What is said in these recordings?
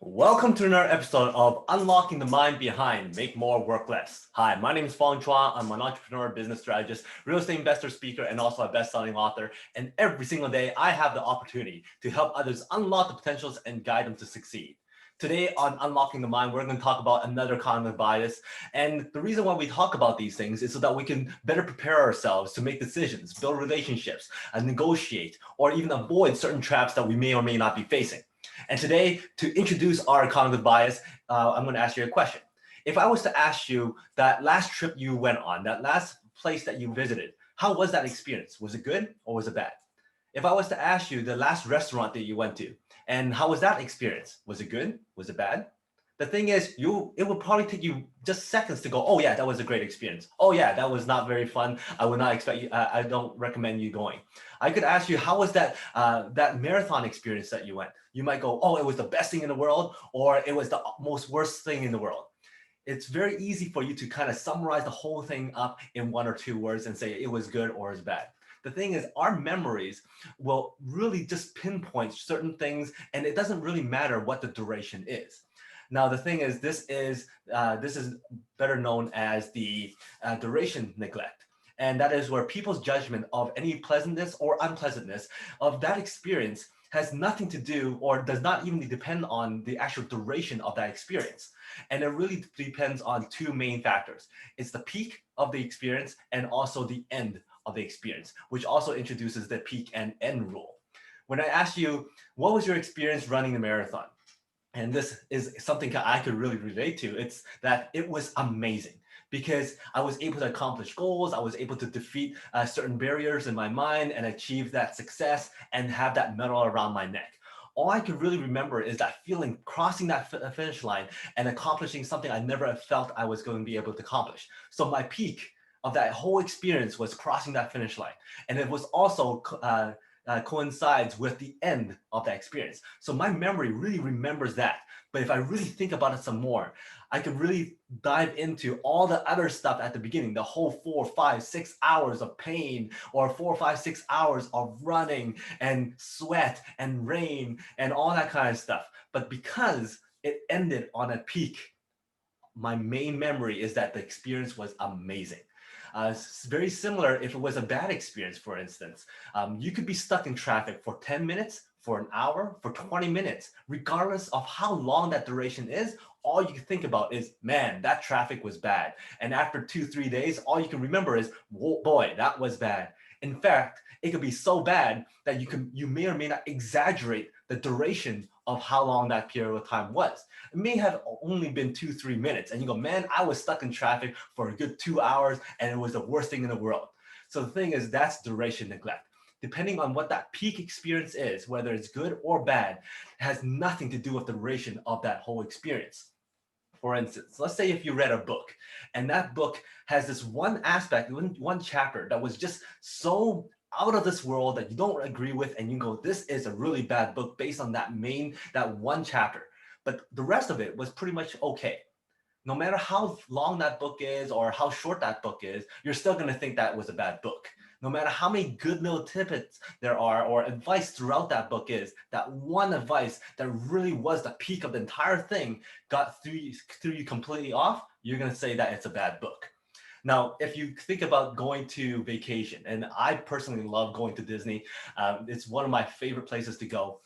Welcome to another episode of Unlocking the Mind Behind Make More, Work Less. Hi, my name is Fong. I'm an entrepreneur, business strategist, real estate investor, speaker, and also a best-selling author. And every single day, I have the opportunity to help others unlock the potentials and guide them to succeed. Today on Unlocking the Mind, we're going to talk about another cognitive bias. And the reason why we talk about these things is so that we can better prepare ourselves to make decisions, build relationships, and negotiate, or even avoid certain traps that we may or may not be facing. And today, to introduce our cognitive bias, I'm going to ask you a question. If I was to ask you that last trip you went on, that last place that you visited, how was that experience? Was it good or was it bad? If I was to ask you the last restaurant that you went to, and how was that experience? Was it good? Was it bad? The thing is, it would probably take you just seconds to go, oh yeah, that was a great experience. Oh yeah, that was not very fun. I would not expect you, I don't recommend you going. I could ask you, how was that marathon experience that you went? You might go, oh, it was the best thing in the world, or it was the most worst thing in the world. It's very easy for you to kind of summarize the whole thing up in one or two words and say it was good or it's bad. The thing is, our memories will really just pinpoint certain things, and it doesn't really matter what the duration is. Now, the thing is, this is better known as the duration neglect. And that is where people's judgment of any pleasantness or unpleasantness of that experience has nothing to do or does not even depend on the actual duration of that experience. And it really depends on two main factors. It's the peak of the experience and also the end of the experience, which also introduces the peak and end rule. When I ask you, what was your experience running the marathon? And this is something I could really relate to. It's that it was amazing because I was able to accomplish goals. I was able to defeat certain barriers in my mind and achieve that success and have that medal around my neck. All I could really remember is that feeling crossing that finish line and accomplishing something I never felt I was going to be able to accomplish. So my peak of that whole experience was crossing that finish line. And it was also coincides with the end of that experience. So my memory really remembers that. But if I really think about it some more, I could really dive into all the other stuff at the beginning, the whole 4, 5, 6 hours of pain, or 4, 5, 6 hours of running and sweat and rain and all that kind of stuff. But because it ended on a peak, my main memory is that the experience was amazing. Very similar if it was a bad experience, for instance. You could be stuck in traffic for 10 minutes, for an hour, for 20 minutes, regardless of how long that duration is. All you can think about is, man, that traffic was bad. And after 2, 3 days, all you can remember is, whoa, boy, that was bad. In fact, it could be so bad that you may or may not exaggerate the duration of how long that period of time was. It may have only been 2, 3 minutes, and you go, man, I was stuck in traffic for a good 2 hours, and it was the worst thing in the world. So the thing is, that's duration neglect. Depending on what that peak experience is, whether it's good or bad, it has nothing to do with the duration of that whole experience. For instance, let's say if you read a book and that book has this one aspect, one chapter that was just so out of this world that you don't agree with, and you go, this is a really bad book based on that one chapter. But the rest of it was pretty much okay. No matter how long that book is or how short that book is, you're still going to think that was a bad book. No matter how many good little tidbits there are or advice throughout that book is, that one advice that really was the peak of the entire thing threw you completely off, you're going to say that it's a bad book. Now, if you think about going to vacation, and I personally love going to Disney, it's one of my favorite places to go.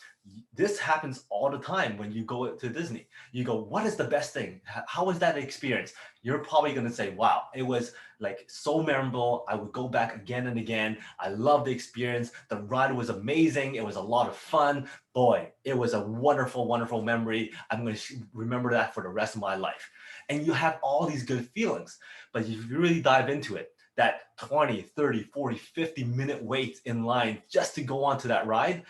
This happens all the time when you go to Disney. You go, what is the best thing? How was that experience? You're probably going to say, wow, it was like so memorable. I would go back again and again. I love the experience. The ride was amazing. It was a lot of fun. Boy, it was a wonderful, wonderful memory. I'm going to remember that for the rest of my life. And you have all these good feelings. But if you really dive into it, that 20, 30, 40, 50-minute wait in line just to go onto that ride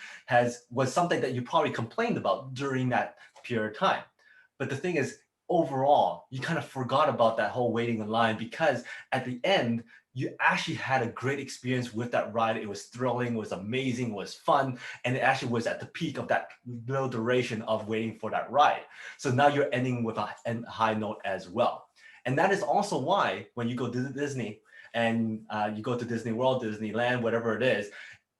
was something that you probably complained about during that period of time. But the thing is, overall, you kind of forgot about that whole waiting in line because at the end, you actually had a great experience with that ride. It was thrilling, it was amazing, it was fun, and it actually was at the peak of that little duration of waiting for that ride. So now you're ending with a high note as well. And that is also why when you go to Disney and you go to Disney World, Disneyland, whatever it is,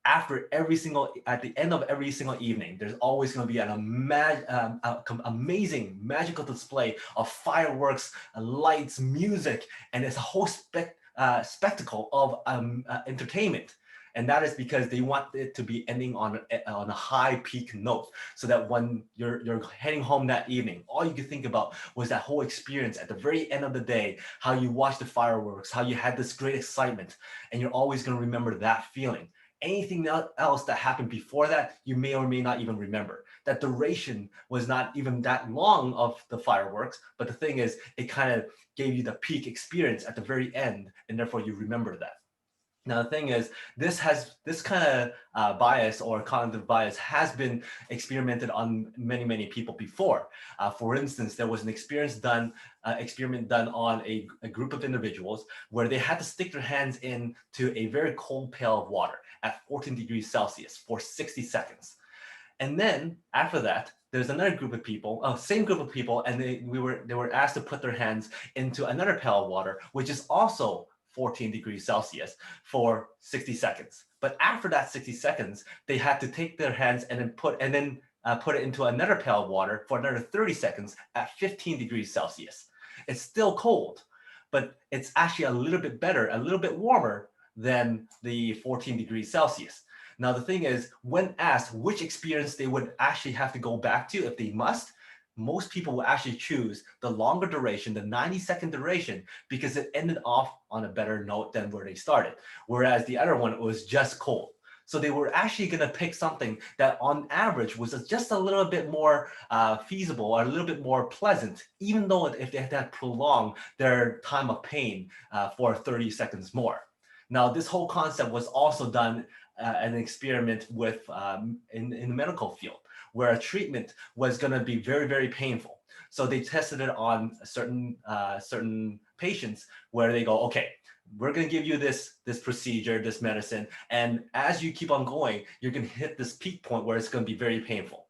after at the end of every single evening, there's always going to be an amazing magical display of fireworks, lights, music, and it's a whole spectacle of entertainment. And that is because they want it to be ending on a high peak note, so that when you're heading home that evening, all you could think about was that whole experience at the very end of the day, how you watched the fireworks, how you had this great excitement, and you're always going to remember that feeling. Anything else that happened before that, you may or may not even remember. That duration was not even that long of the fireworks, but the thing is, it kind of gave you the peak experience at the very end, and therefore you remember that. Now, the thing is, this kind of bias or cognitive bias has been experimented on many people before. For instance, there was an experiment done on a group of individuals where they had to stick their hands into a very cold pail of water at 14 degrees Celsius for 60 seconds. And then after that, there's another group of people, same group of people, and they were asked to put their hands into another pail of water, which is also 14 degrees Celsius for 60 seconds. But after that 60 seconds, they had to take their hands and then put it into another pail of water for another 30 seconds at 15 degrees Celsius. It's still cold, but it's actually a little bit better, a little bit warmer than the 14 degrees Celsius. Now, the thing is, when asked which experience they would actually have to go back to if they must, most people will actually choose the longer duration, the 90-second duration, because it ended off on a better note than where they started. Whereas the other one was just cold. So they were actually going to pick something that on average was just a little bit more feasible or a little bit more pleasant, even though if they had to prolong their time of pain for 30 seconds more. Now, this whole concept was also done an experiment with in the medical field, where a treatment was going to be very painful. So they tested it on certain patients where they go, okay, we're going to give you this procedure, this medicine, and as you keep on going, you're going to hit this peak point where it's going to be very painful.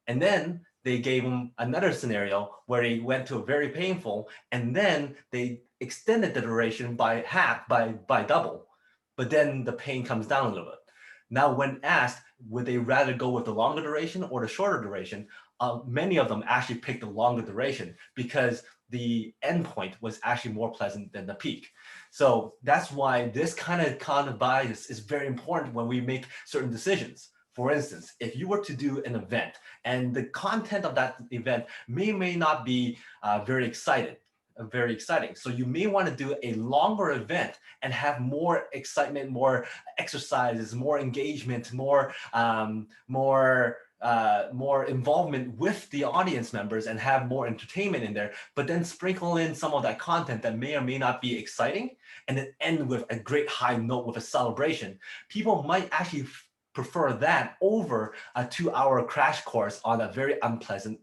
And then they gave them another scenario where they went to a very painful, and then they extended the duration by half, by double. But then the pain comes down a little bit. Now, when asked, would they rather go with the longer duration or the shorter duration, many of them actually picked the longer duration because the endpoint was actually more pleasant than the peak. So that's why this kind of bias is very important when we make certain decisions. For instance, if you were to do an event and the content of that event may not be very exciting. So you may want to do a longer event and have more excitement, more exercises, more engagement, more involvement with the audience members and have more entertainment in there, but then sprinkle in some of that content that may or may not be exciting and then end with a great high note with a celebration. People might actually prefer that over a 2-hour crash course on a very unpleasant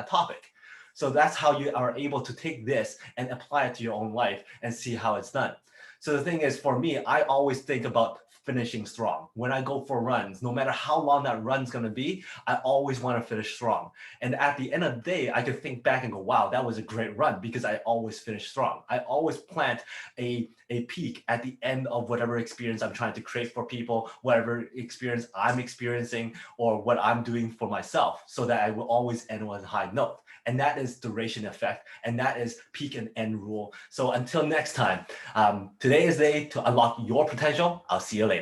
topic. So that's how you are able to take this and apply it to your own life and see how it's done. So the thing is, for me, I always think about finishing strong. When I go for runs, no matter how long that run's going to be, I always want to finish strong. And at the end of the day, I could think back and go, wow, that was a great run because I always finish strong. I always plant a peak at the end of whatever experience I'm trying to create for people, whatever experience I'm experiencing or what I'm doing for myself, so that I will always end on a high note. And that is duration effect, and that is peak and end rule. So until next time, today is the day to unlock your potential. I'll see you later.